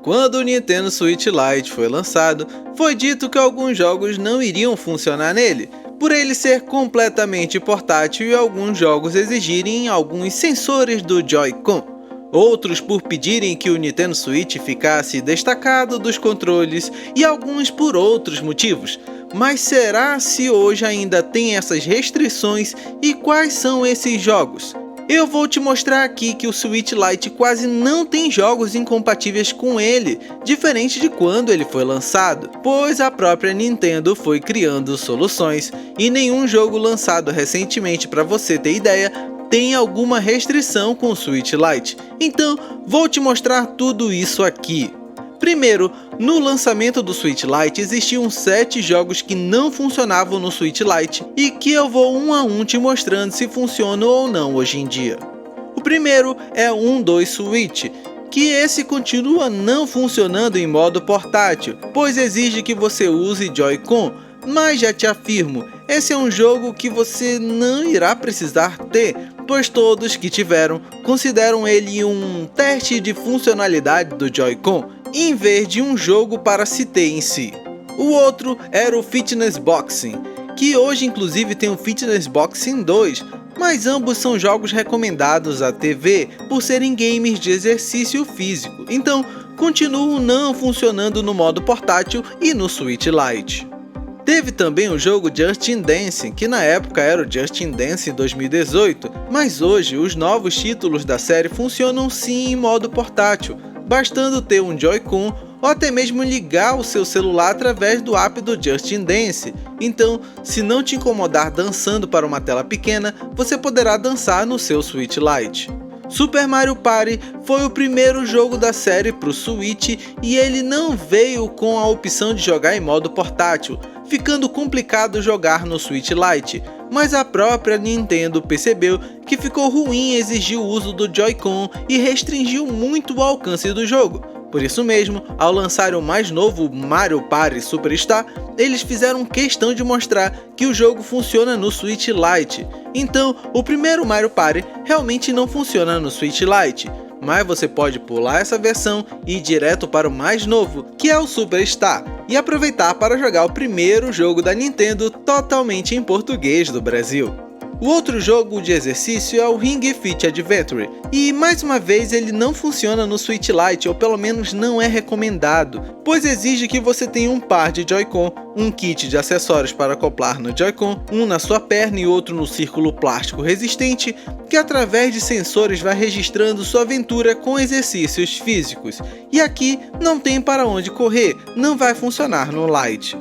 Quando o Nintendo Switch Lite foi lançado, foi dito que alguns jogos não iriam funcionar nele, por ele ser completamente portátil e alguns jogos exigirem alguns sensores do Joy-Con. Outros por pedirem que o Nintendo Switch ficasse destacado dos controles e alguns por outros motivos. Mas será se hoje ainda tem essas restrições e quais são esses jogos? Eu vou te mostrar aqui que o Switch Lite quase não tem jogos incompatíveis com ele, diferente de quando ele foi lançado, pois a própria Nintendo foi criando soluções e nenhum jogo lançado recentemente, para você ter ideia, tem alguma restrição com o Switch Lite. Então, vou te mostrar tudo isso aqui. Primeiro, no lançamento do Switch Lite existiam 7 jogos que não funcionavam no Switch Lite e que eu vou um a um te mostrando se funcionam ou não hoje em dia. O primeiro é o 1-2 Switch, que esse continua não funcionando em modo portátil, pois exige que você use Joy-Con, mas já te afirmo, esse é um jogo que você não irá precisar ter, pois todos que tiveram consideram ele um teste de funcionalidade do Joy-Con, em vez de um jogo para se ter em si. O outro era o Fitness Boxing, que hoje inclusive tem o Fitness Boxing 2, mas ambos são jogos recomendados à TV por serem games de exercício físico, então continuam não funcionando no modo portátil e no Switch Lite. Teve também o jogo Justin Dance, que na época era o Justin Dance 2018, mas hoje os novos títulos da série funcionam sim em modo portátil, bastando ter um Joy-Con ou até mesmo ligar o seu celular através do app do Justin Dance. Então, se não te incomodar dançando para uma tela pequena, você poderá dançar no seu Switch Lite. Super Mario Party foi o primeiro jogo da série para o Switch e ele não veio com a opção de jogar em modo portátil, ficando complicado jogar no Switch Lite, mas a própria Nintendo percebeu que ficou ruim exigir o uso do Joy-Con e restringiu muito o alcance do jogo. Por isso mesmo, ao lançar o mais novo Mario Party Superstar, eles fizeram questão de mostrar que o jogo funciona no Switch Lite. Então, o primeiro Mario Party realmente não funciona no Switch Lite, mas você pode pular essa versão e ir direto para o mais novo, que é o Superstar, e aproveitar para jogar o primeiro jogo da Nintendo totalmente em português do Brasil. O outro jogo de exercício é o Ring Fit Adventure, e mais uma vez ele não funciona no Switch Lite, ou pelo menos não é recomendado, pois exige que você tenha um par de Joy-Con, um kit de acessórios para acoplar no Joy-Con, um na sua perna e outro no círculo plástico resistente, que através de sensores vai registrando sua aventura com exercícios físicos. E aqui não tem para onde correr, não vai funcionar no Lite.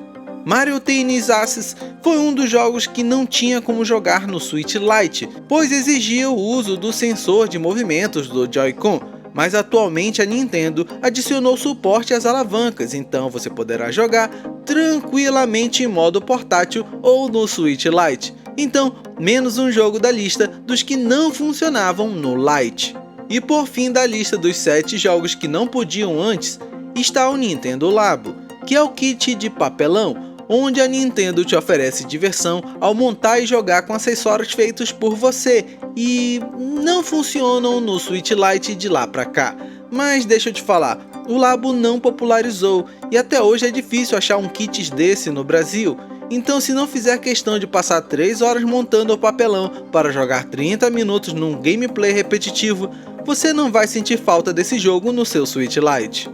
Mario Tennis Aces foi um dos jogos que não tinha como jogar no Switch Lite, pois exigia o uso do sensor de movimentos do Joy-Con, mas atualmente a Nintendo adicionou suporte às alavancas, então você poderá jogar tranquilamente em modo portátil ou no Switch Lite. Então, menos um jogo da lista dos que não funcionavam no Lite. E por fim da lista dos 7 jogos que não podiam antes, está o Nintendo Labo, que é o kit de papelão, onde a Nintendo te oferece diversão ao montar e jogar com acessórios feitos por você e não funcionam no Switch Lite de lá pra cá. Mas deixa eu te falar, o Labo não popularizou e até hoje é difícil achar um kit desse no Brasil. Então, se não fizer questão de passar 3 horas montando o papelão para jogar 30 minutos num gameplay repetitivo, você não vai sentir falta desse jogo no seu Switch Lite.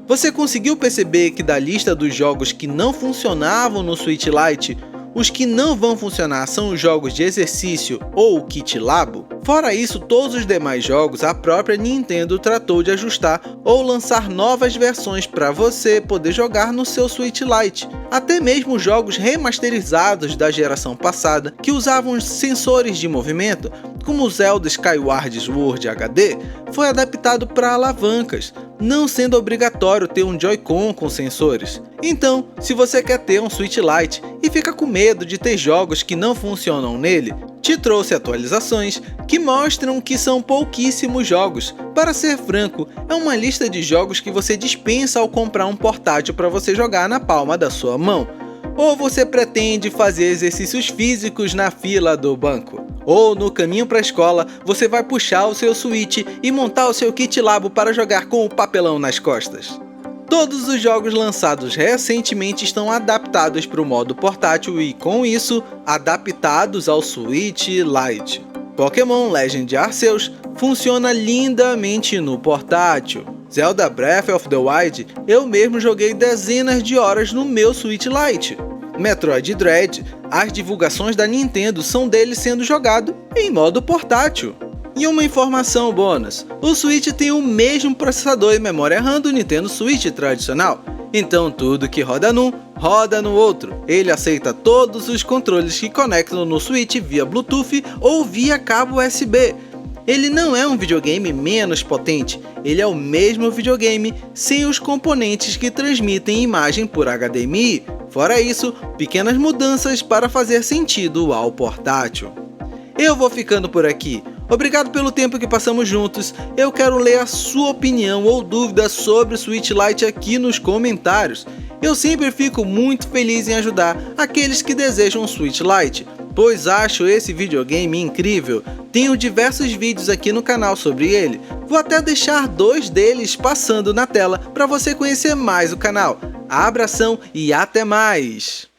Você conseguiu perceber que da lista dos jogos que não funcionavam no Switch Lite, os que não vão funcionar são os jogos de exercício ou o kit Labo? Fora isso, todos os demais jogos a própria Nintendo tratou de ajustar ou lançar novas versões para você poder jogar no seu Switch Lite. Até mesmo jogos remasterizados da geração passada que usavam sensores de movimento, como o Zelda Skyward Sword HD, foi adaptado para alavancas, não sendo obrigatório ter um Joy-Con com sensores. Então, se você quer ter um Switch Lite e fica com medo de ter jogos que não funcionam nele, te trouxe atualizações que mostram que são pouquíssimos jogos. Para ser franco, é uma lista de jogos que você dispensa ao comprar um portátil para você jogar na palma da sua mão. Ou você pretende fazer exercícios físicos na fila do banco. Ou no caminho para a escola, você vai puxar o seu Switch e montar o seu kit Labo para jogar com o papelão nas costas. Todos os jogos lançados recentemente estão adaptados para o modo portátil e, com isso, adaptados ao Switch Lite. Pokémon Legend Arceus funciona lindamente no portátil. Zelda Breath of the Wild eu mesmo joguei dezenas de horas no meu Switch Lite. Metroid Dread, as divulgações da Nintendo são dele sendo jogado em modo portátil. E uma informação bônus, o Switch tem o mesmo processador e memória RAM do Nintendo Switch tradicional, então tudo que roda num, roda no outro. Ele aceita todos os controles que conectam no Switch via Bluetooth ou via cabo USB. Ele não é um videogame menos potente, ele é o mesmo videogame sem os componentes que transmitem imagem por HDMI. Fora isso, pequenas mudanças para fazer sentido ao portátil. Eu vou ficando por aqui. Obrigado pelo tempo que passamos juntos. Eu quero ler a sua opinião ou dúvida sobre o Switch Lite aqui nos comentários. Eu sempre fico muito feliz em ajudar aqueles que desejam um Switch Lite, pois acho esse videogame incrível. Tenho diversos vídeos aqui no canal sobre ele. Vou até deixar 2 deles passando na tela para você conhecer mais o canal. Abração e até mais!